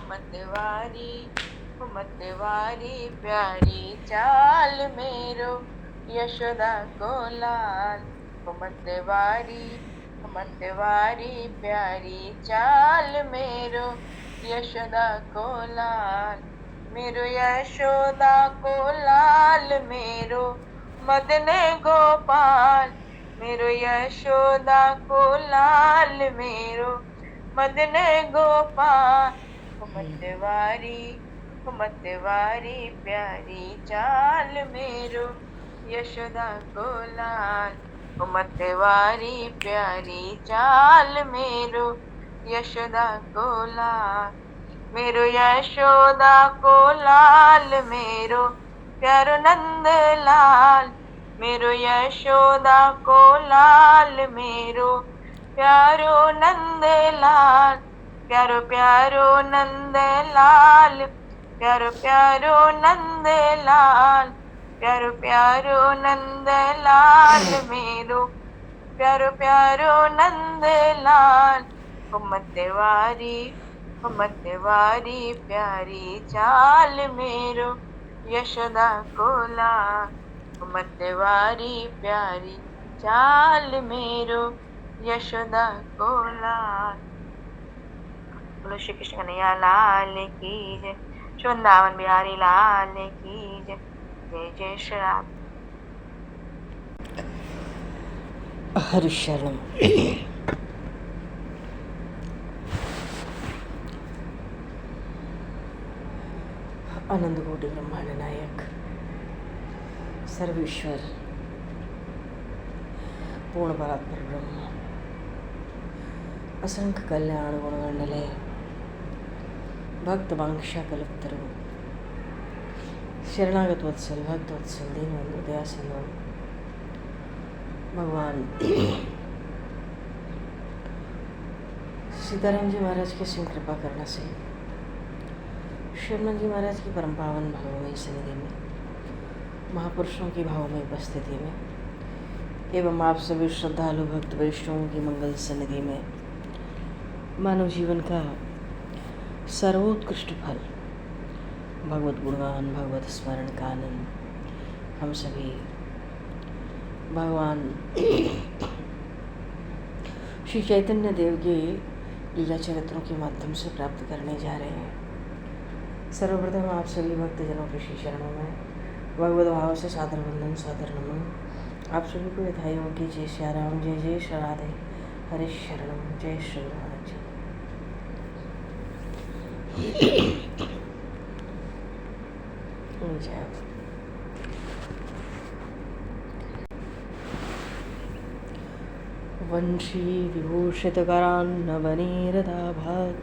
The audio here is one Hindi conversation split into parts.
मतवारी मतवारी प्यारी चाल मेरो यशोदा को लाल। मतवारी मतवारी प्यारी चाल मेरो यशोदा को लाल। मेरो यशोदा को लाल मेरो मदने गोपाल। मेरो यशोदा को लाल मेरो मदने गोपाल। मतवारी प्यारी चाल मेरो यशोदा को लाल। मतवारी प्यारी चाल मेरो यशोदा को लाल। मेरो यशोदा को लाल मेरो प्यारो नंद लाल। मेरो यशोदा को लाल मेरो प्यारो नंद लाल। प्यारो प्यारो नंद लाल। प्यारो प्यारो नंद लाल। प्यारो प्यारो नंद लाल मेरो प्यारो प्यारो नंद लाल। मतवारी प्यारी चाल मेरो यशोदा को लाल। मतवारी प्यारी चाल मेरो यशोदा को लाल। बोलो श्री कृष्ण कन्हैया लाल की जय। वृंदावन बिहारी लाल की जय। जय जय श्री राम। हरिशरणम। आनंद कोटि ब्रह्मांड नायक सर्वेश्वर पूर्ण परात्पर ब्रह्म असंख्य कल्याण गुणगणलय भक्त वांक्षा कल्पतरु शरणागत वत्सल भक्त वत्सल दीनबंधु दयासिंधु भगवान सीताराम जी महाराज के सिंह कृपा करने से शर्मा जी महाराज की परम पावन भावमयी सन्निधि में महापुरुषों की भावमयी उपस्थिति में एवं आप सभी श्रद्धालु भक्त वैष्णवों की मंगल सन्निधि में मानव जीवन का सर्वोत्कृष्ट फल भगवत गुणगान भगवत स्मरण का आनंद हम सभी भगवान श्री चैतन्य देव के लीला चरित्रों के माध्यम से प्राप्त करने जा रहे हैं। सर्वप्रथम आप सभी भक्तजनों के श्री चरणों में भगवत भाव से सादर वंदन सादर नमन। आप सभी को यथाई हो कि जय श्री राम जय जय श्री राधे हरे शरणम जय श्री महाराज जी। जय वंशी विभूषितकरान्नवनीरदाभात्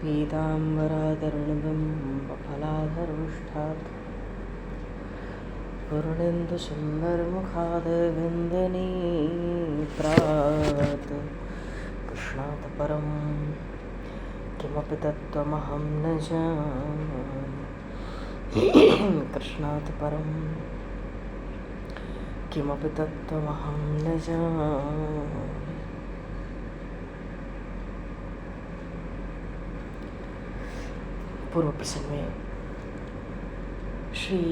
पीताम्बरातरुणबिम्बफलाधरोष्ठात् पूर्णेन्दुसुन्दरमुखादविन्दनेत्रात् कृष्णात् परं किमपि तत्त्वमहं न जाने। कृष्णात् परं किमपि तत्त्वमहं न जाने। पूर्व प्रसंग में श्री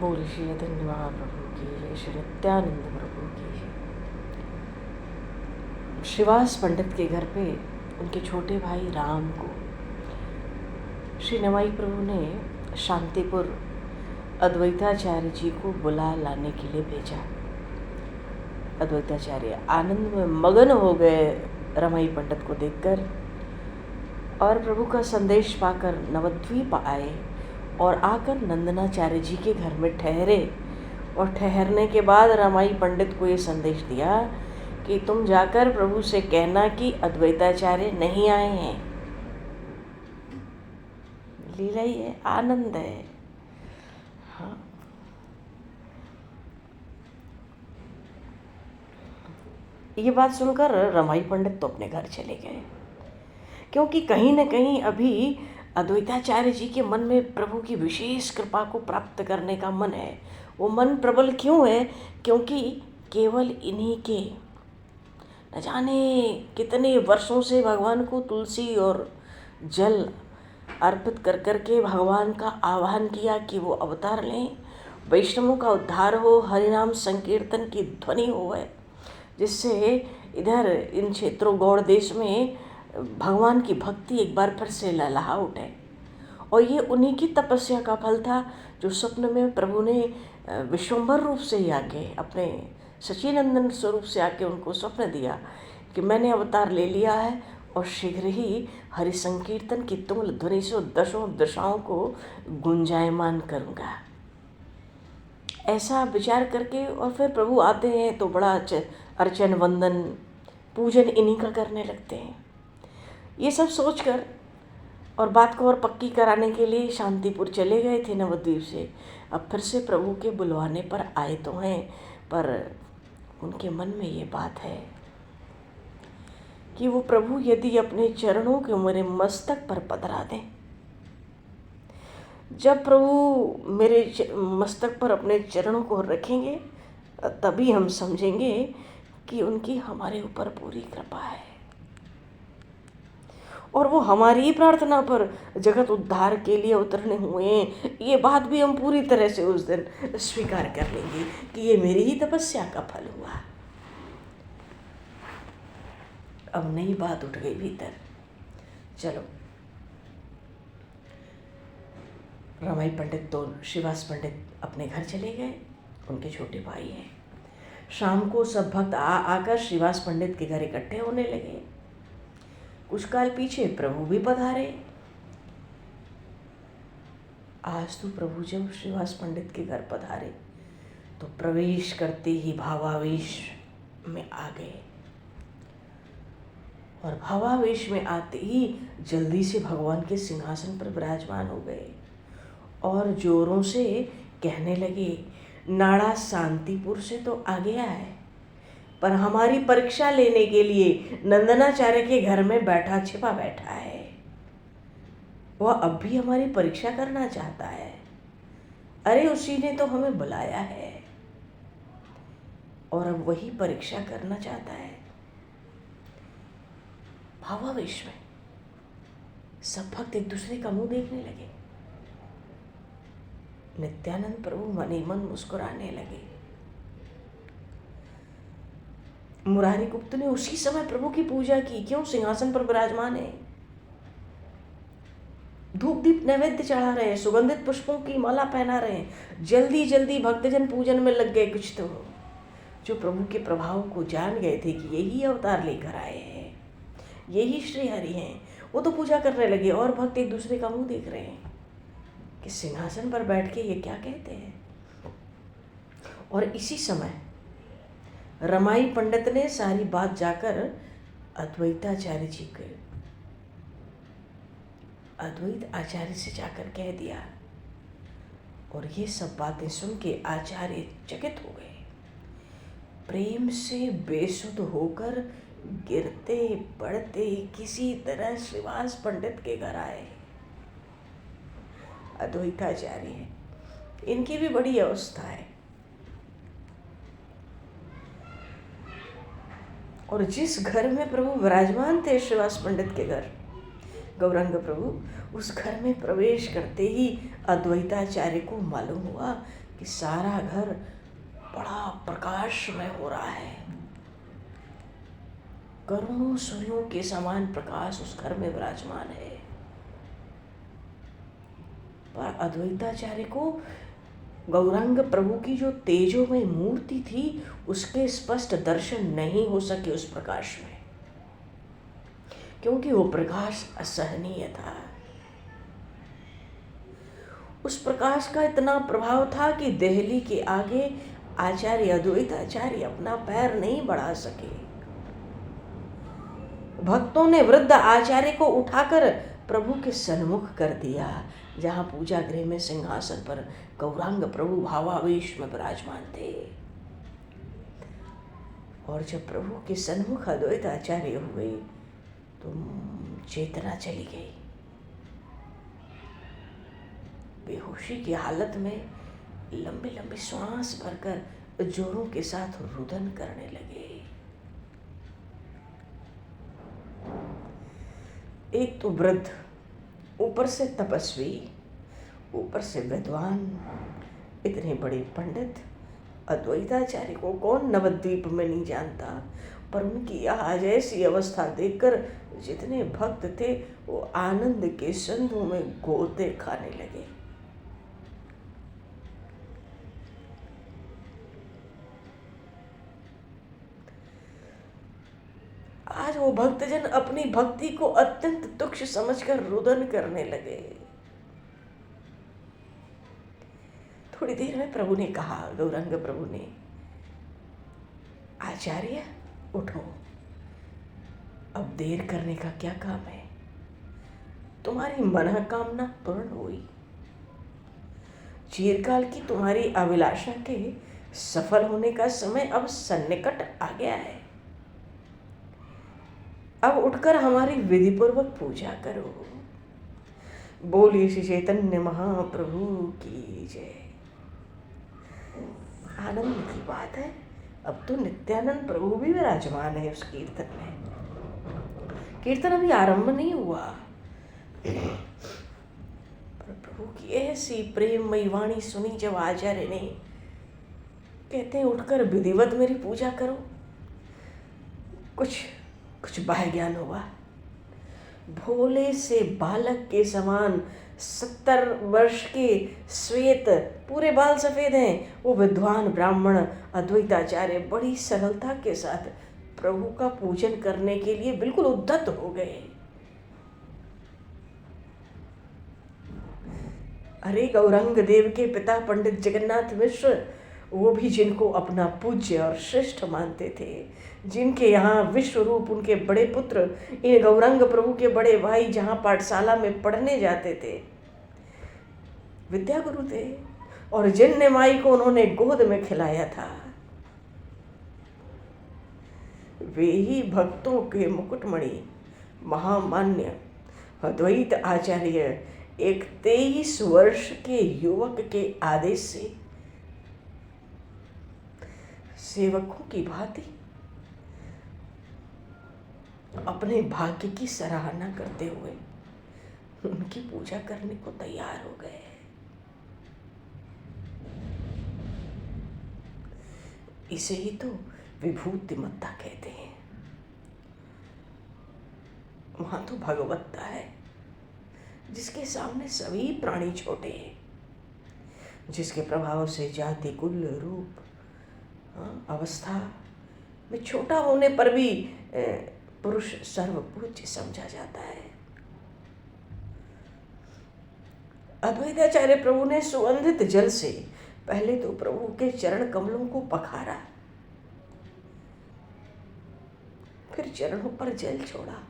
बोल श्री चैतन्य महाप्रभु की जय। श्री नित्यानंद प्रभु की जय। श्रीवास पंडित के घर पे उनके छोटे भाई राम को श्री नवाई प्रभु ने शांतिपुर अद्वैताचार्य जी को बुला लाने के लिए भेजा। अद्वैताचार्य आनंद में मगन हो गए रमाई पंडित को देखकर और प्रभु का संदेश पाकर नवद्वीप आए और आकर नंदनाचार्य जी के घर में ठहरे। और ठहरने के बाद रमाई पंडित को ये संदेश दिया कि तुम जाकर प्रभु से कहना कि अद्वैताचार्य नहीं आए हैं। लीला ही है, आनंद है। हाँ, ये बात सुनकर रमाई पंडित तो अपने घर चले गए, क्योंकि कहीं न कहीं अभी अद्वैताचार्य जी के मन में प्रभु की विशेष कृपा को प्राप्त करने का मन है। वो मन प्रबल क्यों है? क्योंकि केवल इन्हीं के न जाने कितने वर्षों से भगवान को तुलसी और जल अर्पित कर करके भगवान का आह्वान किया कि वो अवतार लें, वैष्णवों का उद्धार हो, हरिनाम संकीर्तन की ध्वनि हो, जिससे इधर इन क्षेत्रों गौड़ देश में भगवान की भक्ति एक बार फिर से लहलहा उठे। और ये उन्हीं की तपस्या का फल था जो स्वप्न में प्रभु ने विश्वम्भर रूप से ही आके, अपने सच्चिनंदन स्वरूप से आके उनको स्वप्न दिया कि मैंने अवतार ले लिया है और शीघ्र ही हरि संकीर्तन की तुंगल ध्वनि से दशों दिशाओं को गुंजायमान करूँगा। ऐसा विचार करके और फिर प्रभु आते हैं तो बड़ा अर्चन वंदन पूजन इन्हीं का करने लगते हैं। ये सब सोचकर और बात को और पक्की कराने के लिए शांतिपुर चले गए थे नवद्वीप से। अब फिर से प्रभु के बुलवाने पर आए तो हैं, पर उनके मन में ये बात है कि वो प्रभु यदि अपने चरणों के मेरे मस्तक पर पधरा दें, जब प्रभु मेरे मस्तक पर अपने चरणों को रखेंगे तभी हम समझेंगे कि उनकी हमारे ऊपर पूरी कृपा है और वो हमारी ही प्रार्थना पर जगत उद्धार के लिए उतरने हुए हैं। ये बात भी हम पूरी तरह से उस दिन स्वीकार कर लेंगे कि ये मेरी ही तपस्या का फल हुआ। अब नई बात उठ गई भीतर। चलो, रमाई पंडित तो श्रीवास पंडित अपने घर चले गए, उनके छोटे भाई हैं। शाम को सब भक्त आकर श्रीवास पंडित के घर इकट्ठे होने लगे। कुछ काल पीछे प्रभु भी पधारे। आज तो प्रभु जब श्रीवास पंडित के घर पधारे तो प्रवेश करते ही भावावेश में आ गए और भावावेश में आते ही जल्दी से भगवान के सिंहासन पर विराजमान हो गए और जोरों से कहने लगे, नाड़ा शांतिपुर से तो आ गया है, पर हमारी परीक्षा लेने के लिए नंदनाचार्य के घर में बैठा छिपा बैठा है। वह अब भी हमारी परीक्षा करना चाहता है। अरे उसी ने तो हमें बुलाया है और अब वही परीक्षा करना चाहता है। भावावेश में सब भक्त एक दूसरे का मुंह देखने लगे। नित्यानंद प्रभु मन ही मन मुस्कुराने लगे। मुरारी गुप्त ने उसी समय प्रभु की पूजा की। क्यों? सिंहासन पर विराजमान है, धूप दीप नैवेद्य चढ़ा रहे हैं, सुगंधित पुष्पों की माला पहना रहे हैं। जल्दी जल्दी भक्तजन पूजन में लग गए। कुछ तो जो प्रभु के प्रभाव को जान गए थे कि यही अवतार लेकर आए हैं, यही श्री हरि हैं, वो तो पूजा करने लगे और भक्त एक दूसरे का मुंह देख रहे हैं कि सिंहासन पर बैठ के ये क्या कहते हैं। और इसी समय रमाई पंडित ने सारी बात जाकर अद्वैताचार्य जी के अद्वैत आचार्य से जाकर कह दिया और ये सब बातें सुन के आचार्य चकित हो गए। प्रेम से बेसुध होकर गिरते पड़ते किसी तरह श्रीवास पंडित के घर आए। अद्वैताचार्य हैं, इनकी भी बड़ी अवस्था है और जिस घर में प्रभु विराजमान थे, श्रीवास पंडित के घर, गौरांग प्रभु, उस घर में प्रवेश करते ही अद्वैताचार्य को मालूम हुआ कि सारा घर बड़ा प्रकाशमय हो रहा है। करोड़ों सूर्यों के समान प्रकाश उस घर में विराजमान है। पर अद्वैताचार्य को गौरांग प्रभु की जो तेजोमय मूर्ति थी उसके स्पष्ट दर्शन नहीं हो सके उस प्रकाश में, क्योंकि वो प्रकाश असहनीय था। उस प्रकाश का इतना प्रभाव था कि देहली के आगे आचार्य अद्वैताचार्य अपना पैर नहीं बढ़ा सके। भक्तों ने वृद्ध आचार्य को उठाकर प्रभु के सन्मुख कर दिया, जहाँ पूजा गृह में सिंहासन पर गौरांग प्रभु भावावेश में विराजमान थे। और जब प्रभु के सन्मुख अद्वैताचार्य हुए तो चेतना चली गई। बेहोशी की हालत में लंबी लंबी श्वास भरकर जोरों के साथ रुदन करने लगे। एक तो वृद्ध, ऊपर से तपस्वी, ऊपर से विद्वान, इतने बड़े पंडित अद्वैताचार्य को कौन नवद्वीप में नहीं जानता। पर उनकी आज ऐसी अवस्था देखकर जितने भक्त थे वो आनंद के सिंधु में गोते खाने लगे। आज वो भक्तजन अपनी भक्ति को अत्यंत तुच्छ समझकर रुदन करने लगे। थोड़ी देर में प्रभु ने कहा, गौरंग प्रभु ने, आचार्य उठो, अब देर करने का क्या काम है, तुम्हारी मनोकामना पूर्ण हुई। चिरकाल की तुम्हारी अभिलाषा के सफल होने का समय अब सन्निकट आ गया है। अब उठकर हमारी विधि पूर्वक पूजा करो। बोलिए श्री चैतन्य महाप्रभु की जय। आनंद की बात है, अब तो नित्यानंद प्रभु भी विराजमान है उस कीर्तन में। कीर्तन अभी आरंभ नहीं हुआ, पर प्रभु की ऐसी प्रेममयी वाणी सुनी जब आचार्य ने, कहते हैं उठकर विधिवत मेरी पूजा करो। कुछ बाह्य ज्ञान हुआ। भोले से बालक के समान 70 वर्ष के श्वेत, पूरे बाल सफेद हैं, वो विद्वान ब्राह्मण अद्वैताचार्य बड़ी सरलता के साथ प्रभु का पूजन करने के लिए बिल्कुल उद्यत हो गए। अरे गौरंग देव के पिता पंडित जगन्नाथ मिश्र, वो भी जिनको अपना पूज्य और श्रेष्ठ मानते थे, जिनके यहाँ विश्व रूप उनके बड़े पुत्र इन गौरंग प्रभु के बड़े भाई जहाँ पाठशाला में पढ़ने जाते थे, विद्या गुरु थे, और जिन निमाई को उन्होंने गोद में खिलाया था, वे ही भक्तों के मुकुटमणि महामान्य अद्वैत आचार्य एक 23 वर्ष के युवक के आदेश से सेवकों की भांति अपने भाग्य की सराहना करते हुए उनकी पूजा करने को तैयार हो गए। इसे ही तो विभूतिमत्ता कहते हैं। वहां तो भगवत्ता है जिसके सामने सभी प्राणी छोटे हैं, जिसके प्रभाव से जाति, कुल, रूप, अवस्था में छोटा होने पर भी पुरुष सर्वपूज्य समझा जाता है। अद्वैताचार्य प्रभु ने सुगंधित जल से पहले तो प्रभु के चरण कमलों को पखारा, फिर चरणों पर जल छोड़ा,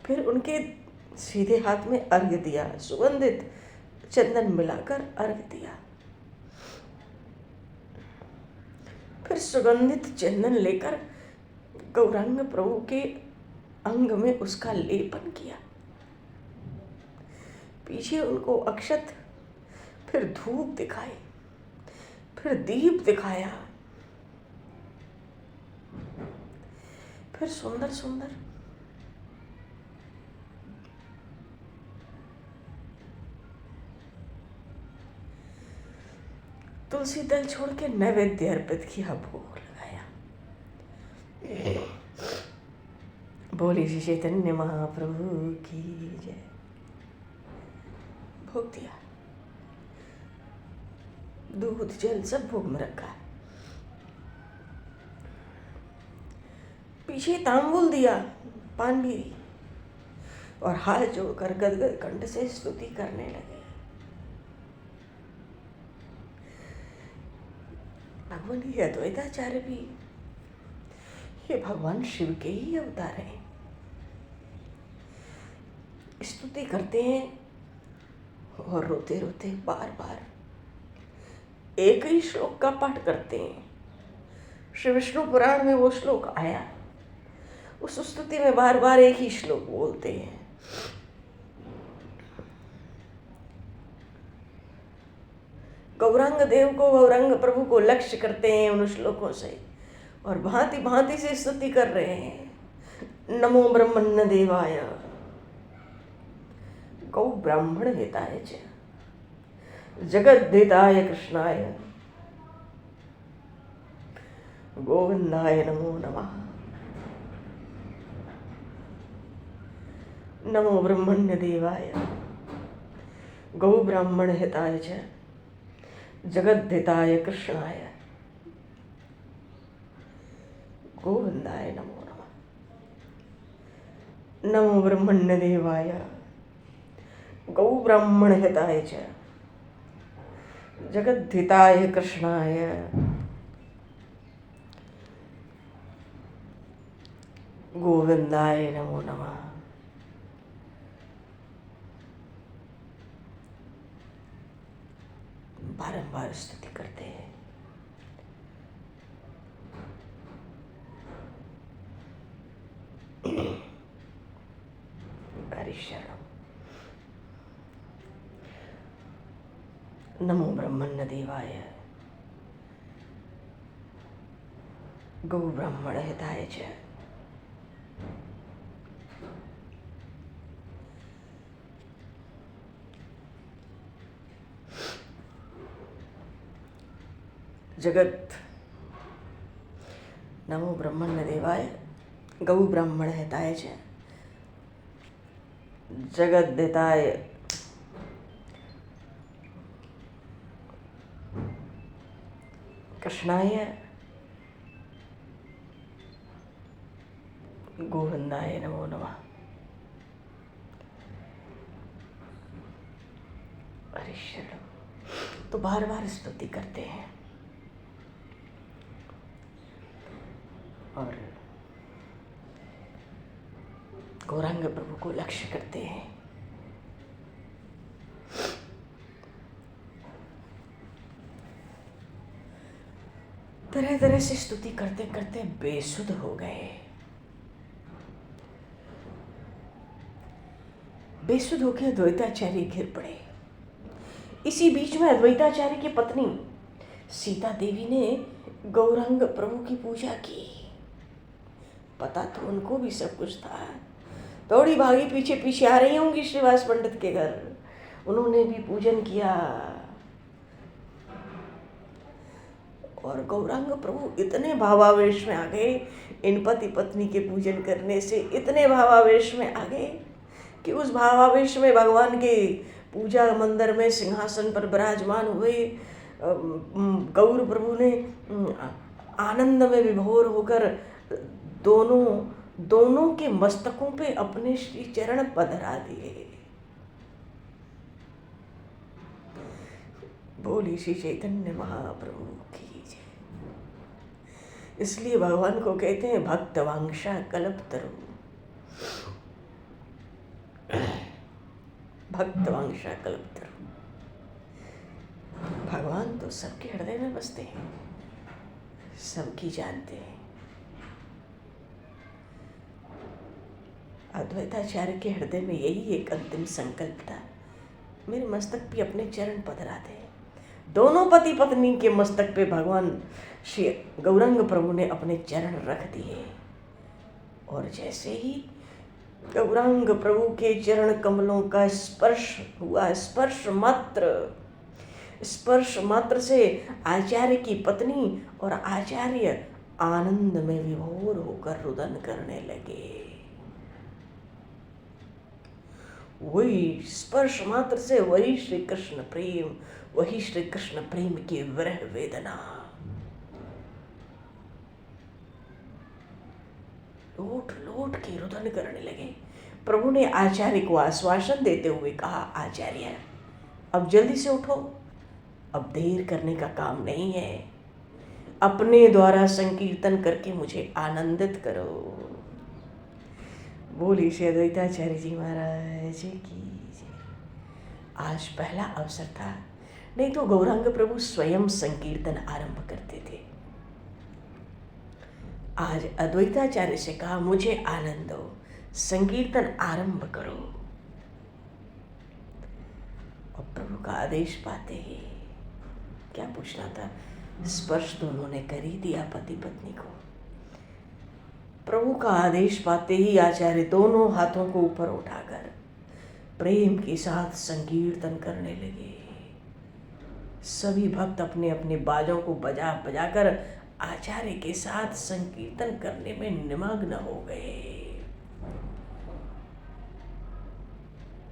फिर उनके सीधे हाथ में अर्घ्य दिया, सुगंधित चंदन मिलाकर अर्घ्य दिया, फिर सुगंधित चंदन लेकर गौरांग प्रभु के अंग में उसका लेपन किया, पीछे उनको अक्षत, फिर धूप दिखाई, फिर दीप दिखाया, फिर सुंदर सुंदर तुलसी दल छोड़ के नैवेद्य अर्पित किया, भोग लगाया। बोली श्री चैतन्य महाप्रभु की जय। भोग दिया, दूध जल सब भोग में रखा, पीछे तांबूल दिया, पान भी, और हाथ जोड़कर गदगद कंठ से स्तुति करने लगे। भगवान ये अद्वैताचार्य भी ये भगवान शिव के ही अवतार हैं। स्तुति करते हैं और रोते रोते बार बार एक ही श्लोक का पाठ करते हैं। श्री विष्णु पुराण में वो श्लोक आया, उस स्तुति में बार बार एक ही श्लोक बोलते हैं। गौरांग देव को, गौरांग प्रभु को लक्ष्य करते हैं उन श्लोकों से और भांति भांति से स्तुति कर रहे हैं। नमो ब्रह्मण्य देवाय गौ ब्राह्मण हिताय च जगद्धिताय कृष्णाय गोविंदाय नमो नमः। नमो ब्रह्मण्य देवाय गौ ब्राह्मण हिताय च जगद्धिताय कृष्णाय गोविंदाय नमो नमः। नमो ब्रह्मण्य देवाय गौ ब्राह्मण हिताय च जगद्धिताय कृष्णाय गोविंदाय नमो नमः। बारंबार स्तुति करते हैं। हरि शरणम। नमो ब्रह्मण्य देवाय गौ ब्राह्मण हिताय च जगत। नमो ब्रह्मण्य देवाय गौ ब्राह्मण हिताय च जगद्धिताय कृष्णाय गोविंदाय नमो नमः। हरि शरणम। तो बार बार स्तुति करते हैं और गौरांग प्रभु को लक्ष्य करते हैं। तरह तरह से स्तुति करते करते बेसुध हो गए। बेसुध होकर अद्वैताचार्य गिर पड़े। इसी बीच में अद्वैताचार्य की पत्नी सीता देवी ने गौरांग प्रभु की पूजा की। पता तो उनको भी सब कुछ था। दौड़ी भागी पीछे पीछे आ रही होंगी श्रीवास पंडित के घर। उन्होंने भी पूजन किया और गौरांग प्रभु इतने भावावेश में आ गए, इन पति पत्नी के पूजन करने से इतने भावावेश में आ गए कि उस भावावेश में भगवान के पूजा मंदिर में सिंहासन पर विराजमान हुए गौर प्रभु ने आनंद में विभोर होकर दोनों के मस्तकों पे अपने श्री चरण पधरा दिए। बोली श्री चैतन्य महाप्रभु की जय। इसलिए भगवान को कहते हैं भक्त वांछा कल्पतरु। भक्त वांछा कल्पतरु। भगवान तो सबके हृदय में बसते हैं, सबकी जानते हैं। अद्वैताचार्य के हृदय में यही एक अंतिम संकल्प था, मेरे मस्तक पे अपने चरण पधरा दे। दोनों पति पत्नी के मस्तक पे भगवान श्री गौरांग प्रभु ने अपने चरण रख दिए और जैसे ही गौरांग प्रभु के चरण कमलों का स्पर्श हुआ, स्पर्श मात्र से आचार्य की पत्नी और आचार्य आनंद में विभोर होकर रुदन करने लगे। वही स्पर्श मात्र से वही श्री कृष्ण प्रेम, वही श्री कृष्ण प्रेम की विरह वेदना। लोट लोट के रुदन करने लगे। प्रभु ने आचार्य को आश्वासन देते हुए कहा, आचार्य अब जल्दी से उठो, अब देर करने का काम नहीं है, अपने द्वारा संकीर्तन करके मुझे आनंदित करो। बोली श्री अद्वैताचार्य जी महाराज की जय। आज पहला अवसर था, नहीं तो गौरांग प्रभु स्वयं संकीर्तन आरंभ करते थे। आज अद्वैताचार्य से कहा मुझे आनंद हो, संकीर्तन आरंभ करो। और प्रभु का आदेश पाते ही क्या पूछना था, स्पर्श तो उन्होंने कर ही दिया पति पत्नी को। प्रभु का आदेश पाते ही आचार्य दोनों हाथों को ऊपर उठाकर प्रेम के साथ संकीर्तन करने लगे। सभी भक्त अपने अपने बाजों को बजा बजाकर आचार्य के साथ संकीर्तन करने में निमग्न हो गए।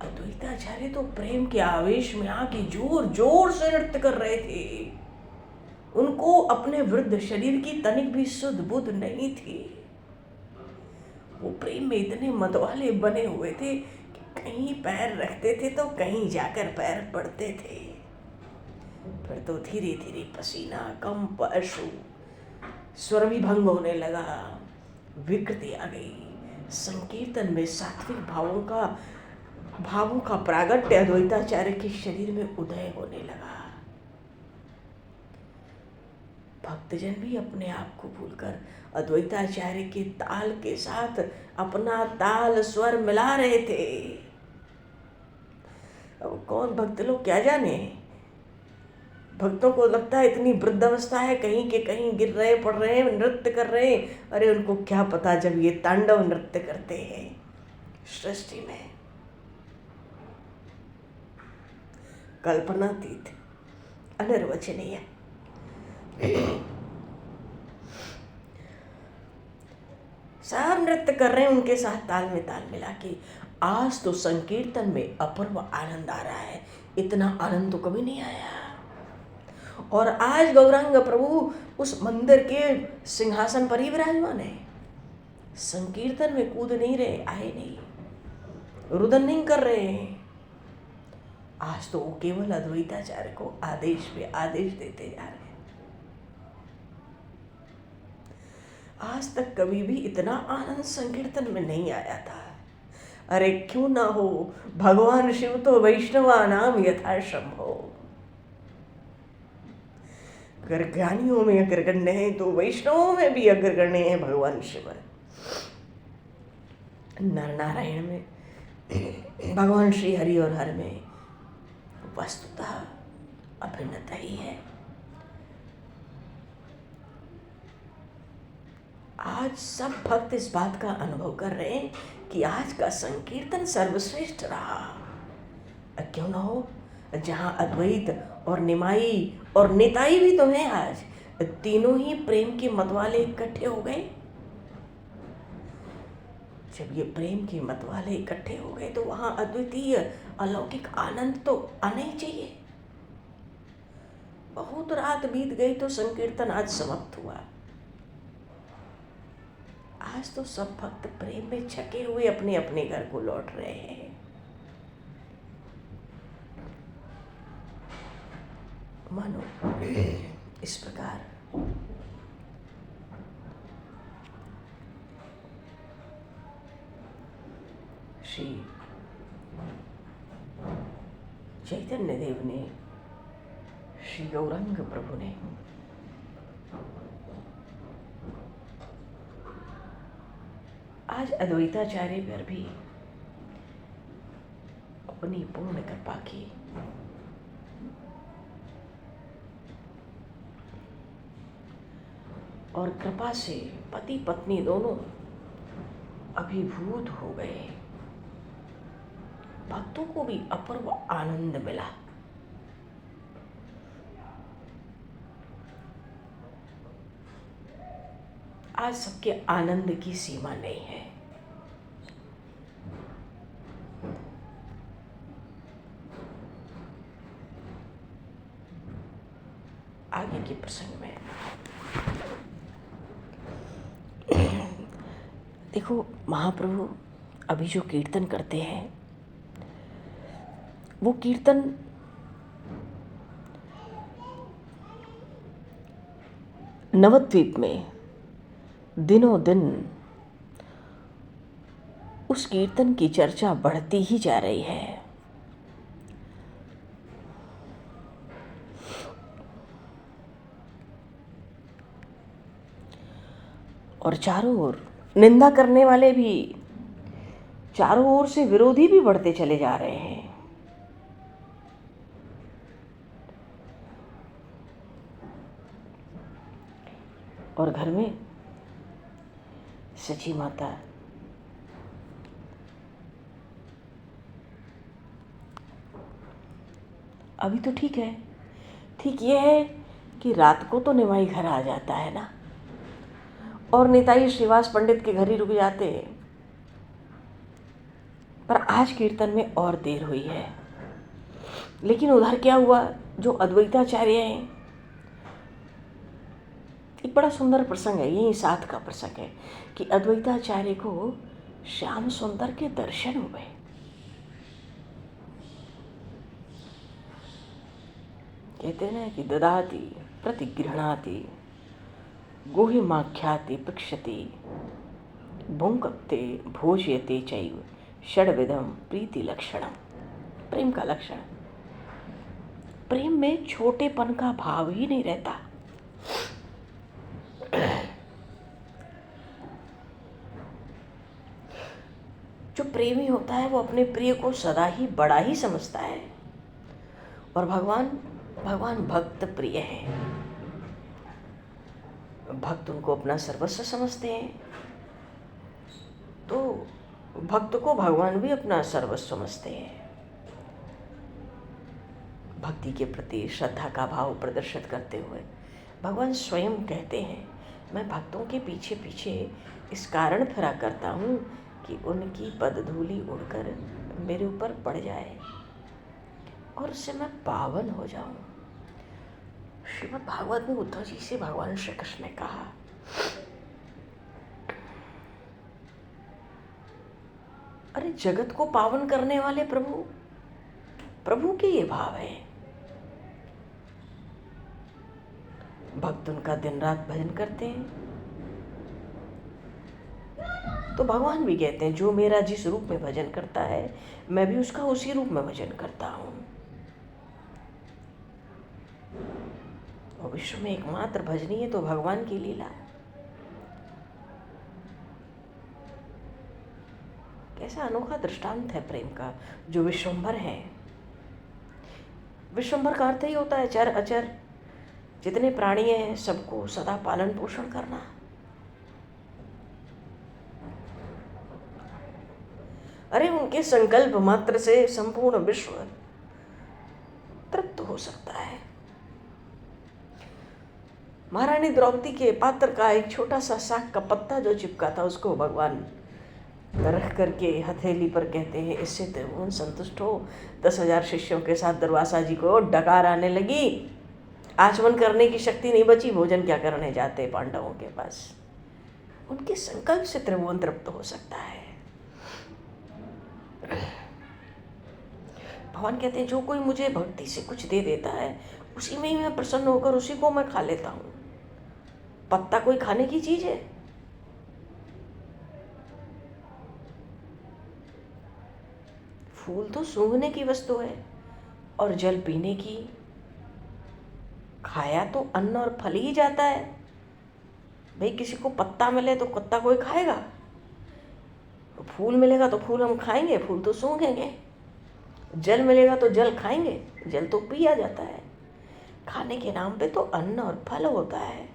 अद्वैताचार्य तो प्रेम के आवेश में आके जोर जोर से नृत्य कर रहे थे। उनको अपने वृद्ध शरीर की तनिक भी सुध बुध नहीं थी। वो प्रेम में इतने मतवाले बने हुए थे कि कहीं पैर रखते थे तो कहीं जाकर पैर पड़ते थे। फिर तो धीरे धीरे पसीना, कंप, अश्रु, स्वर भी भंग होने लगा, विकृति आ गई। संकीर्तन में सात्विक भावों का प्रागट्य अद्वैताचार्य के शरीर में उदय होने लगा। भक्तजन भी अपने आप को भूलकर अद्वैताचार्य के ताल के साथ अपना ताल स्वर मिला रहे थे। अब कौन भक्त लोग क्या जाने, भक्तों को लगता है इतनी वृद्धावस्था है, कहीं के कहीं गिर रहे, पड़ रहे, नृत्य कर रहे। अरे उनको क्या पता जब ये तांडव नृत्य करते हैं सृष्टि में, कल्पनातीत, अनिर्वचनीय। सब नृत्य कर रहे हैं उनके साथ ताल में ताल मिला के। आज तो संकीर्तन में अपूर्व आनंद आ रहा है, इतना आनंद तो कभी नहीं आया। और आज गौरांग प्रभु उस मंदिर के सिंहासन पर ही विराजमान है। संकीर्तन में कूद नहीं रहे, आए नहीं, रुदन नहीं कर रहे हैं। आज तो वो केवल अद्वैताचार्य को आदेश पे आदेश देते जा रहे हैं। आज तक कभी भी इतना आनंद संकीर्तन में नहीं आया था। अरे क्यों ना हो, भगवान शिव तो वैष्णवानाम यथा शंभो। अगर ज्ञानियों में अग्रगण्य है तो वैष्णवों में भी अग्रगण्य है भगवान शिव। नर नारायण में भगवान श्री हरि और हर में वस्तुतः अभिन्नता ही है। आज सब भक्त इस बात का अनुभव कर रहे हैं कि आज का संकीर्तन सर्वश्रेष्ठ रहा। क्यों ना हो, जहाँ अद्वैत और निमाई और निताई भी तो हैं। आज तीनों ही प्रेम के मतवाले इकट्ठे हो गए। जब ये प्रेम के मतवाले इकट्ठे हो गए तो वहाँ अद्वितीय अलौकिक आनंद तो आना ही चाहिए। बहुत रात बीत गई तो संकीर्तन आज समाप्त हुआ। आज तो सब भक्त प्रेम में छके हुए अपने अपने घर को लौट रहे हैं। मानो इस प्रकार श्री चैतन्य देव ने, श्री गौरांग प्रभु ने आज अद्वैताचार्य पर भी अपनी पूर्ण कृपा की। और कृपा से पति पत्नी दोनों अभिभूत हो गए। भक्तों को भी अपूर्व आनंद मिला। आज सबके आनंद की सीमा नहीं है। आगे के प्रसंग में देखो, महाप्रभु अभी जो कीर्तन करते हैं वो कीर्तन नवद्वीप में दिनों दिन उस कीर्तन की चर्चा बढ़ती ही जा रही है। और चारों ओर निंदा करने वाले भी, चारों ओर से विरोधी भी बढ़ते चले जा रहे हैं। और घर में सची माता अभी तो ठीक है। ठीक ये है कि रात को तो निमाई घर आ जाता है ना, और निताई श्रीवास पंडित के घर ही रुक जाते हैं। पर आज कीर्तन में और देर हुई है। लेकिन उधर क्या हुआ, जो अद्वैताचार्य हैं, एक बड़ा सुंदर प्रसंग है, यही साथ का प्रसंग है कि अद्वैताचार्य को श्याम सुंदर के दर्शन हुए। कहते हैं ना कि ददाति प्रतिगृह्णाति गुहिमाख्याति पृक्षति भुंक्ते भोज्यते चैव षड्विधम प्रीति लक्षणम। प्रेम का लक्षण, प्रेम में छोटेपन का भाव ही नहीं रहता। जो प्रेमी होता है वो अपने प्रिय को सदा ही बड़ा ही समझता है। और भगवान भक्त प्रिय है। भक्त उनको अपना सर्वस्व समझते हैं, तो भक्त को भगवान भी अपना सर्वस्व समझते हैं। भक्ति के प्रति श्रद्धा का भाव प्रदर्शित करते हुए भगवान स्वयं कहते हैं, मैं भक्तों के पीछे पीछे इस कारण फिरा करता हूँ कि उनकी पदधूलि उड़कर मेरे ऊपर पड़ जाए और उससे मैं पावन हो जाऊं। श्रीमद् भागवत में उद्धव जी से भगवान श्री कृष्ण ने कहा, अरे जगत को पावन करने वाले प्रभु के ये भाव है। भक्त उनका दिन रात भजन करते हैं, तो भगवान भी कहते हैं जो मेरा जिस रूप में भजन करता है मैं भी उसका उसी रूप में भजन करता हूँ। और विश्व में एकमात्र भजनी है तो भगवान की लीला। कैसा अनोखा दृष्टांत है प्रेम का, जो विश्वंभर है। विश्वंभर का अर्थ ही होता है चर अचर जितने प्राणी हैं सबको सदा पालन पोषण करना। अरे उनके संकल्प मात्र से संपूर्ण विश्व तृप्त हो सकता है। महारानी द्रौपदी के पात्र का एक छोटा सा साग का पत्ता जो चिपका था उसको भगवान रख करके हथेली पर कहते हैं, इससे त्रिभुवन संतुष्ट हो। 10,000 शिष्यों के साथ दुर्वासा जी को डकार आने लगी, आचमन करने की शक्ति नहीं बची, भोजन क्या करने जाते पांडवों के पास। उनके संकल्प से त्रिभुवन तृप्त हो सकता है। भगवान कहते हैं जो कोई मुझे भक्ति से कुछ दे देता है उसी में ही मैं प्रसन्न होकर उसी को मैं खा लेता हूँ। पत्ता कोई खाने की चीज है? फूल तो सूंघने की वस्तु है और जल पीने की। खाया तो अन्न और फल ही जाता है। भाई किसी को पत्ता मिले तो पत्ता कोई खाएगा, फूल मिलेगा तो फूल हम खाएंगे, फूल तो सूंघेंगे। जल मिलेगा तो जल खाएंगे, जल तो पिया जाता है। खाने के नाम पे तो अन्न और फल होता है।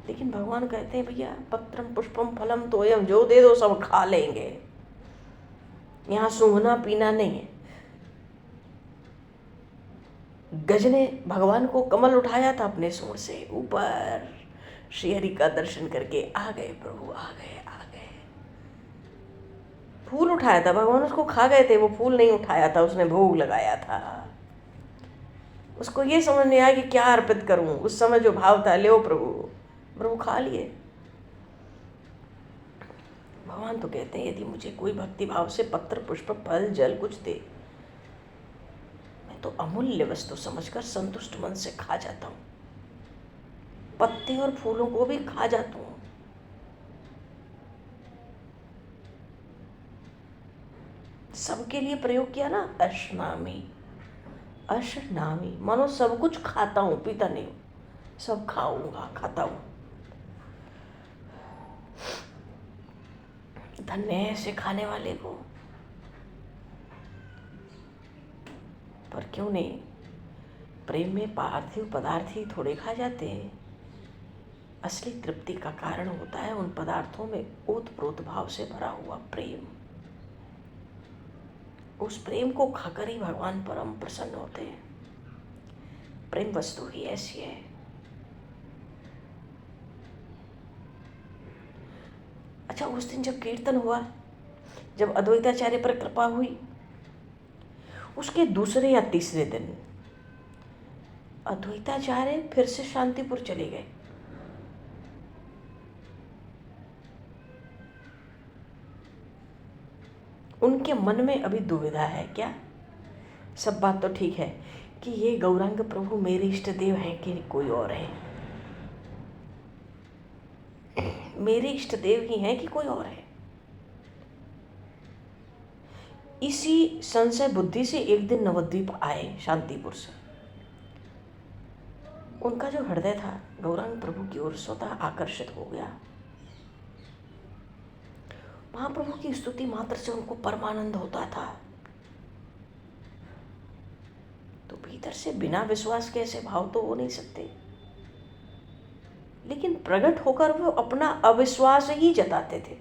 लेकिन भगवान कहते हैं भैया पत्रम पुष्पम फलम तोयम, जो दे दो सब खा लेंगे, यहाँ सूंघना पीना नहीं है। गज ने भगवान को कमल उठाया था अपने सूंड से ऊपर, श्री हरि का दर्शन करके आ गए प्रभु, आ गए। फूल उठाया था भगवान, उसको खा गए थे, वो फूल नहीं उठाया था, उसने भोग लगाया था। उसको ये समझ नहीं आया कि क्या अर्पित करूं। उस समय जो भाव था, ले प्रभु खा लिए। भगवान तो कहते हैं यदि मुझे कोई भक्ति भाव से पत्र पुष्प फल जल कुछ दे, मैं तो अमूल्य वस्तु समझकर संतुष्ट मन से खा जाता हूँ। पत्ते और फूलों को भी खा जाता हूँ। सबके लिए प्रयोग किया ना, अशनामी मानो सब कुछ खाता हूँ, पीता नहीं हूँ, सब खाऊंगा, खाता हूँ। धन्य है ऐसे खाने वाले को। पर क्यों नहीं, प्रेम में पार्थिव पदार्थ ही थोड़े खा जाते हैं। असली तृप्ति का कारण होता है उन पदार्थों में ओतप्रोत भाव से भरा हुआ प्रेम। उस प्रेम को खाकर ही भगवान परम प्रसन्न होते हैं। प्रेम वस्तु ही ऐसी है। अच्छा, उस दिन जब कीर्तन हुआ, जब अद्वैताचार्य पर कृपा हुई, उसके दूसरे या तीसरे दिन अद्वैताचार्य फिर से शांतिपुर चले गए। उनके मन में अभी दुविधा है क्या? सब बात तो ठीक है कि ये गौरांग प्रभु मेरे इष्ट देव हैं कि कोई और है, मेरे इष्ट देव ही हैं कि कोई और है। इसी संशय बुद्धि से एक दिन नवद्वीप आए शांतिपुर से। उनका जो हृदय था गौरांग प्रभु की ओर स्वतः आकर्षित हो गया। महाप्रभु की स्तुति मात्र से उनको परमानंद होता था। तो भीतर से बिना विश्वास के ऐसे भाव तो हो नहीं सकते, लेकिन प्रकट होकर वो अपना अविश्वास ही जताते थे।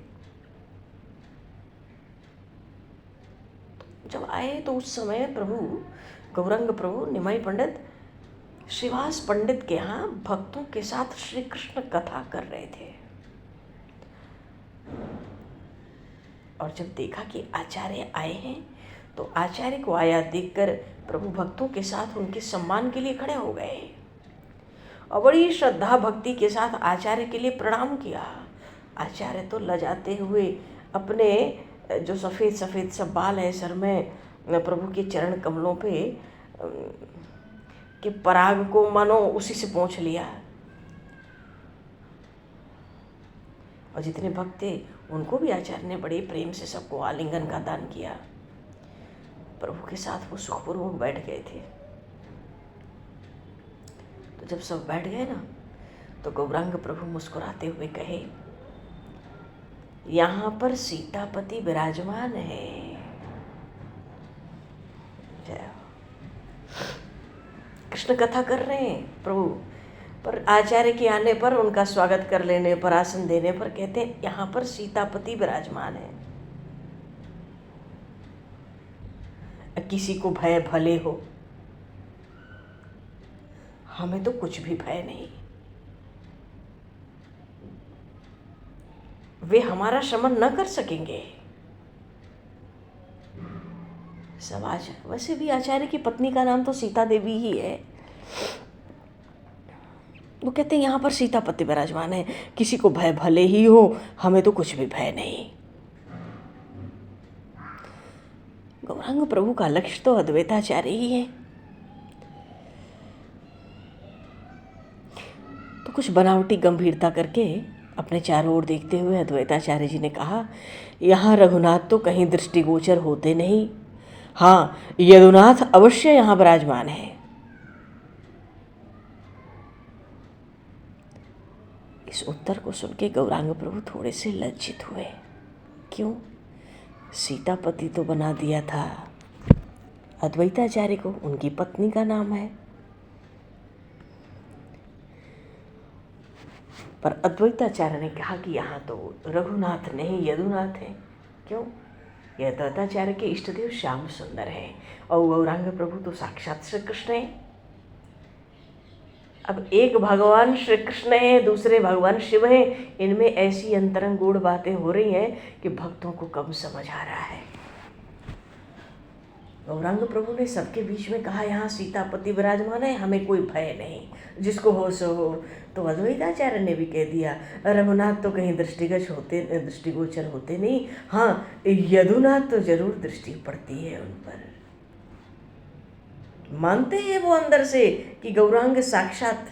जब आए तो उस समय प्रभु गौरांग प्रभु निमाई पंडित श्रीवास पंडित के यहाँ भक्तों के साथ श्री कृष्ण कथा कर रहे थे। और जब देखा कि आचार्य आए हैं तो आचार्य को आया देखकर प्रभु भक्तों के साथ उनके सम्मान के लिए खड़े हो गए और बड़ी श्रद्धा भक्ति के साथ आचार्य के लिए प्रणाम किया। आचार्य तो लजाते हुए अपने जो सफ़ेद सफ़ेद सब बाल है सर में प्रभु के चरण कमलों पे कि पराग को मानो उसी से पोंछ लिया। और जितने भक्त थे उनको भी आचार्य ने बड़े प्रेम से सबको आलिंगन का दान किया। प्रभु के साथ वो सुखपूर्वक बैठ गए थे। तो जब सब बैठ गए ना तो गौरांग प्रभु मुस्कुराते हुए कहे, यहाँ पर सीतापति विराजमान है। जय कृष्ण कथा कर रहे हैं प्रभु, पर आचार्य के आने पर उनका स्वागत कर लेने पर, आसन देने पर कहते हैं यहाँ पर सीतापति विराजमान है। किसी को भय भले हो, हमें तो कुछ भी भय नहीं। वे हमारा शमन न कर सकेंगे। समाज वैसे भी आचार्य की पत्नी का नाम तो सीता देवी ही है। वो कहते हैं यहाँ पर सीतापति विराजमान है, किसी को भय भले ही हो, हमें तो कुछ भी भय नहीं। गौरांग प्रभु का लक्ष्य तो अद्वैताचार्य ही है। तो कुछ बनावटी गंभीरता करके अपने चारों ओर देखते हुए अद्वैताचार्य जी ने कहा, यहाँ रघुनाथ तो कहीं दृष्टिगोचर होते नहीं, हाँ यदुनाथ अवश्य यहाँ विराजमान है। इस उत्तर को सुन के गौरांग प्रभु थोड़े से लज्जित हुए। क्यों? सीतापति तो बना दिया था अद्वैताचार्य को, उनकी पत्नी का नाम है। पर अद्वैताचार्य ने कहा कि यहाँ तो रघुनाथ नहीं यदुनाथ है। क्यों? यह अद्वैताचार्य के इष्टदेव श्याम सुंदर है और गौरांग प्रभु तो साक्षात श्री कृष्ण है। अब एक भगवान श्री कृष्ण है, दूसरे भगवान शिव हैं, इनमें ऐसी अंतरंग गूढ़ बातें हो रही हैं कि भक्तों को कम समझ आ रहा है। गौरांग प्रभु ने सबके बीच में कहा यहाँ सीतापति विराजमान है, हमें कोई भय नहीं, जिसको हो सो हो। तो अद्वैताचार्य ने भी कह दिया रघुनाथ तो कहीं दृष्टिगोचर होते नहीं, हाँ यदुनाथ तो जरूर दृष्टि पड़ती है उन पर। मानते हैं वो अंदर से कि गौरांग साक्षात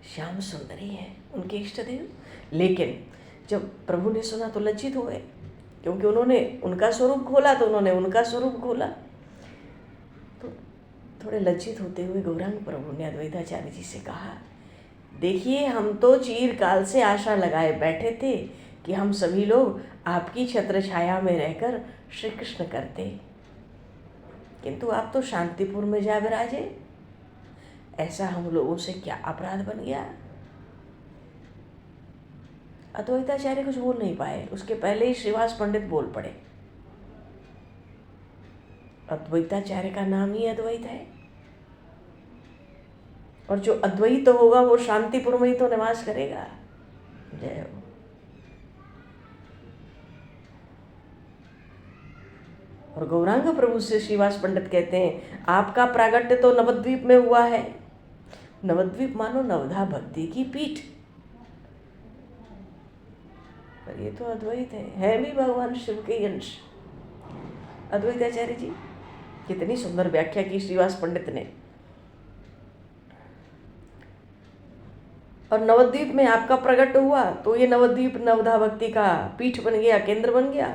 श्याम सुंदरी है, उनके इष्ट देव। लेकिन जब प्रभु ने सुना तो लज्जित हुए, क्योंकि उन्होंने उनका स्वरूप खोला तो उन्होंने उनका स्वरूप खोला। तो थोड़े लज्जित होते हुए गौरांग प्रभु ने अद्वैताचार्य जी से कहा, देखिए हम तो चिरकाल से आशा लगाए बैठे थे कि हम सभी लोग आपकी छत्र छाया में रहकर श्री कृष्ण करते, किंतु आप तो शांतिपुर में जा विराजे। ऐसा हम लोगों से क्या अपराध बन गया? अद्वैताचार्य कुछ बोल नहीं पाए, उसके पहले ही श्रीवास पंडित बोल पड़े। अद्वैताचार्य का नाम ही अद्वैत है, और जो अद्वैत होगा वो शांतिपुर में ही तो निवास करेगा। जय हो। और गौरांग प्रभु से श्रीवास पंडित कहते हैं, आपका प्रागट्य तो नवद्वीप में हुआ है। नवद्वीप मानो नवधा भक्ति की पीठ, पर ये तो अद्वैत है भी भगवान शिव के अंश। अद्वैताचार्य जी, कितनी सुंदर व्याख्या की श्रीवास पंडित ने। और नवद्वीप में आपका प्रकट हुआ तो ये नवद्वीप नवधा भक्ति का पीठ बन गया, केंद्र बन गया।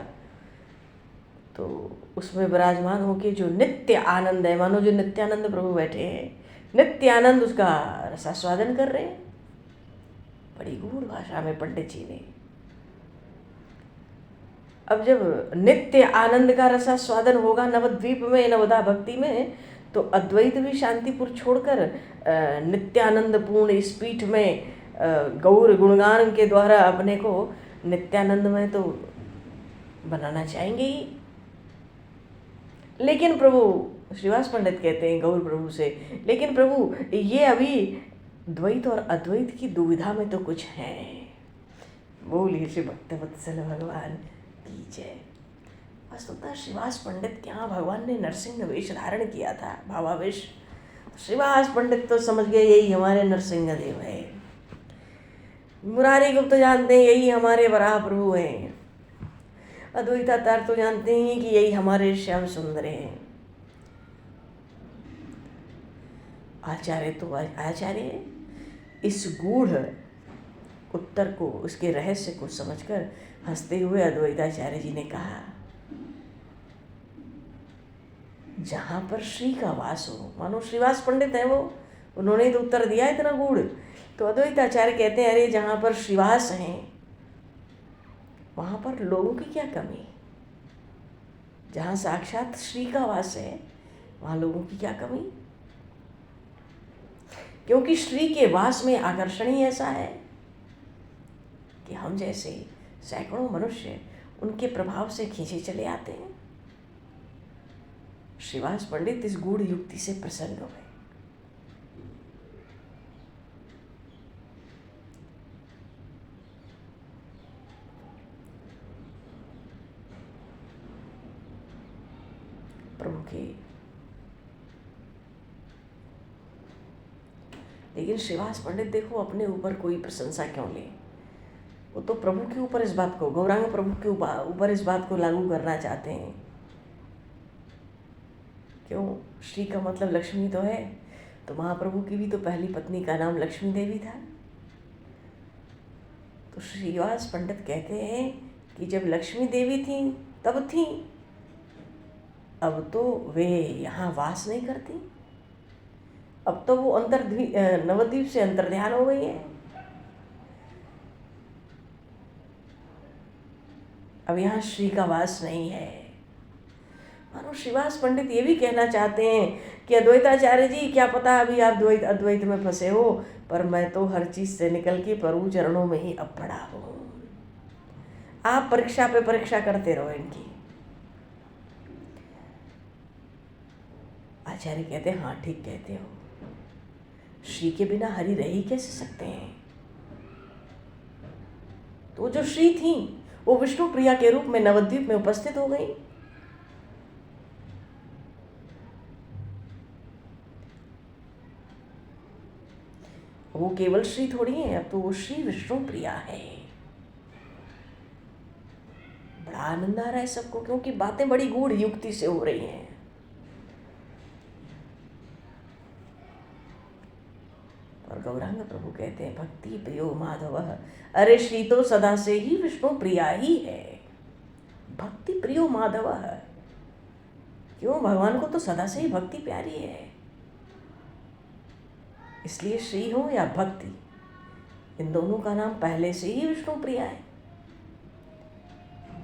तो उसमें विराजमान होके जो नित्य आनंद है, मानो जो नित्यानंद प्रभु बैठे हैं, नित्य आनंद उसका रसास्वादन कर रहे हैं। बड़ी गूढ़ भाषा में पंडित जी ने। अब जब नित्य आनंद का रसास्वादन होगा नवद्वीप में, नवधा भक्ति में, तो अद्वैत भी शांतिपुर छोड़कर नित्यानंद पूर्ण इस पीठ में गौर गुणगान के द्वारा अपने को नित्यानंद में तो बनाना चाहेंगे ही। लेकिन प्रभु, श्रीवास पंडित कहते हैं गौर प्रभु से, लेकिन प्रभु ये अभी द्वैत और अद्वैत की दुविधा में तो कुछ है। बोलिए श्री भक्तवत्सल भगवान की जय। वस्तुतः श्रीवास पंडित के यहाँ भगवान ने नरसिंह वेश धारण किया था, भावावेश। श्रीवास पंडित तो समझ गए यही हमारे नरसिंह देव है। मुरारी गुप्त जानते हैं यही हमारे वराह प्रभु हैं। अद्वैताचार्य तो जानते हैं कि यही हमारे श्याम सुंदर हैं। आचार्य तो आचार्य इस गूढ़ उत्तर को, उसके रहस्य को समझकर हंसते हुए अद्वैताचार्य जी ने कहा, जहाँ पर श्री का वास हो, मानो श्रीवास पंडित है वो, उन्होंने तो उत्तर दिया इतना गूढ़। तो अद्वैताचार्य कहते हैं, अरे जहाँ पर श्रीवास हैं वहाँ पर लोगों की क्या कमी? जहाँ साक्षात श्री का वास है वहाँ लोगों की क्या कमी? क्योंकि श्री के वास में आकर्षण ही ऐसा है कि हम जैसे सैकड़ों मनुष्य उनके प्रभाव से खींचे चले आते हैं। श्रीवास पंडित इस गूढ़ युक्ति से प्रसन्न हुए। प्रभु के, लेकिन श्रीवास पंडित देखो अपने ऊपर कोई प्रशंसा क्यों ले? वो तो प्रभु के ऊपर इस बात को, गौरांग प्रभु के ऊपर इस बात को लागू करना चाहते हैं। क्यों? श्री का मतलब लक्ष्मी तो है, तो महाप्रभु की भी तो पहली पत्नी का नाम लक्ष्मी देवी था। तो श्रीवास पंडित कहते हैं कि जब लक्ष्मी देवी थी तब थी, अब तो वे यहाँ वास नहीं करती। अब तो वो नवद्वीप से अंतर्ध्यान हो गई है। अब यहाँ श्री का वास नहीं है। मानो श्रीवास पंडित ये भी कहना चाहते हैं कि अद्वैताचार्य जी, क्या पता अभी आप अद्वैत में फंसे हो, पर मैं तो हर चीज से निकल के प्रभु चरणों में ही अब पड़ा हूँ। आप परीक्षा पे परीक्षा करते रहो इनकी। आचार्य कहते हैं, हाँ ठीक कहते हो, श्री के बिना हरि रह ही कैसे सकते हैं? तो जो श्री थी वो विष्णु प्रिया के रूप में नवद्वीप में उपस्थित हो गई। वो केवल श्री थोड़ी है, अब तो वो श्री विष्णु प्रिया है। बड़ा आनंद आ रहा है सबको, क्योंकि बातें बड़ी गूढ़ युक्ति से हो रही हैं। और गौरांग प्रभु कहते हैं, भक्ति प्रियो माधव, अरे श्री तो सदा से ही विष्णु प्रिया ही है। भक्ति प्रियो माधव, क्यों? भगवान को तो सदा से ही भक्ति प्यारी है। इसलिए श्री हो या भक्ति, इन दोनों का नाम पहले से ही विष्णु प्रिया है।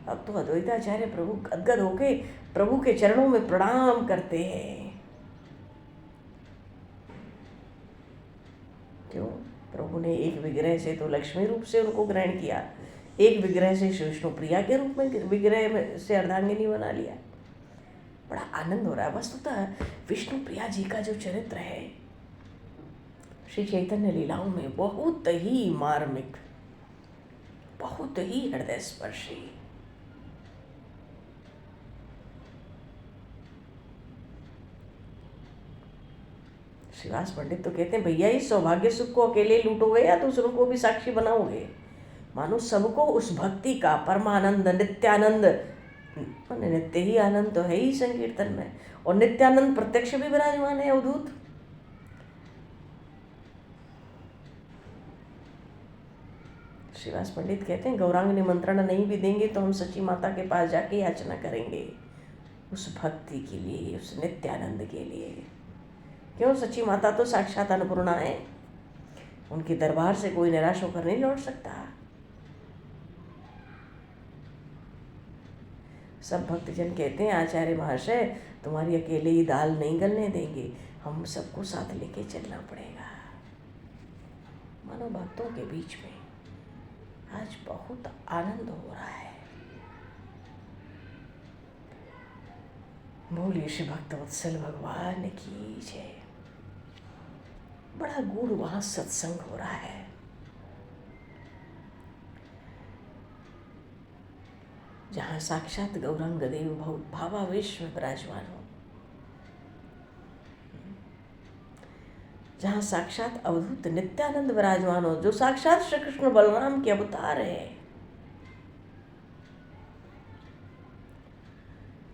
अब तो अद्वैताचार्य प्रभु गदगद होके प्रभु के चरणों में प्रणाम करते हैं। क्यों? प्रभु ने एक विग्रह से तो लक्ष्मी रूप से उनको ग्रहण किया, एक विग्रह से विष्णु प्रिया के रूप में विग्रह से अर्धांगिनी बना लिया। बड़ा आनंद हो रहा है। वस्तुतः विष्णु प्रिया जी का जो चरित्र है श्री चैतन्य लीलाओं में बहुत ही मार्मिक, बहुत ही हृदय स्पर्शी। श्रीवास पंडित तो कहते हैं भैया इस सौभाग्य सुख को अकेले लूटोगे या दूसरों को भी साक्षी बनाओगे? मानो सबको उस भक्ति का परमानंद, नित्यानंद, नित्य ही आनंद तो है ही संकीर्तन में, और नित्यानंद प्रत्यक्ष भी विराजमान है अवधूत। श्रीवास पंडित कहते हैं गौरांग निमंत्रण नहीं भी देंगे तो हम सची माता के पास जाके याचना करेंगे उस भक्ति के लिए, उस नित्यानंद के लिए। क्यों? सची माता तो साक्षात अन्नपूर्णा है, उनके दरबार से कोई निराश होकर नहीं लौट सकता। सब भक्तजन कहते हैं आचार्य महाशय तुम्हारी अकेले ही दाल नहीं गलने देंगे, हम सबको साथ लेके चलना पड़ेगा। मानो भक्तों के बीच में आज बहुत आनंद हो रहा है। बोलिए श्री भक्तवत्सल भगवान की जय। बड़ा गूढ़ वहां सत्संग हो रहा है। जहाँ साक्षात गौरांग देव भावावेश में विराजमान हो, जहाँ साक्षात अवधूत नित्यानंद विराजमान हो, जो साक्षात श्री कृष्ण बलराम के अवतार है,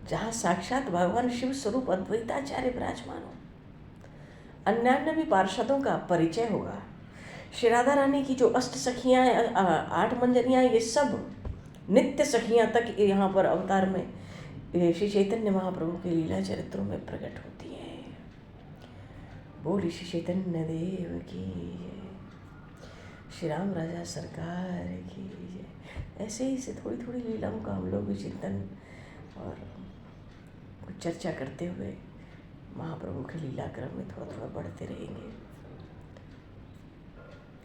जहाँ साक्षात भगवान शिव स्वरूप अद्वैताचार्य विराजमान हो, अन्यान्य भी पार्षदों का परिचय होगा। श्री राधा रानी की जो अष्ट सखियाँ, 8 मंजरियाँ, ये सब नित्य सखियाँ तक यहाँ पर अवतार में श्री चैतन्य महाप्रभु के लीला चरित्रों में प्रकट होती हैं। बोली श्री चैतन्य देव की जय, श्री राम राजा सरकार की जय। ऐसे ही से थोड़ी थोड़ी लीलाओं का हम लोग भी चिंतन और कुछ चर्चा करते हुए महाप्रभु के लीला क्रम में थोड़ा थोड़ा बढ़ते रहेंगे।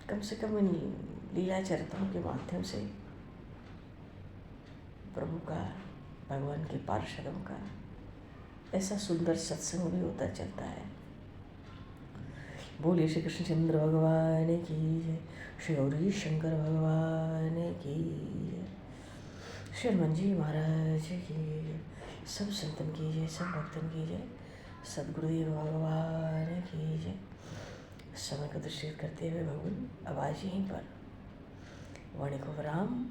कम से कम इन लीला चरित्रों के माध्यम से प्रभु का, भगवान के पार्षदों का ऐसा सुंदर सत्संग भी होता चलता है। बोलिए श्री कृष्णचंद्र भगवान की जय, श्री गौरी शंकर भगवान की जय, श्री हनुमान जी महाराज की जय, सब संतन की जय, सब भक्तन की जय, सद्गुरुदेव भगवान की जय। समय को दृष्टि करते हुए भगवान आवाज यहीं पर वाणी को विराम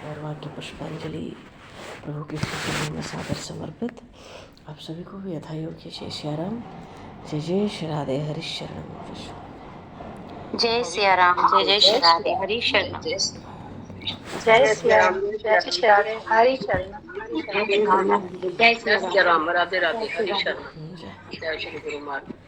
और वाक्य पुष्पांजलि प्रभु के चरणों में सादर समर्पित। आप सभी को भी यथायोग्य जय सियाराम, जय जय श्री राधे हरि शरणम। जय सियाराम, जय जय श्री राधे हरि शरणम। जय सियाराम, जय श्री राधे हरि शरणम। जय सियाराम, राधे राधे हरि शरणम। जय श्री गुरु महाराज।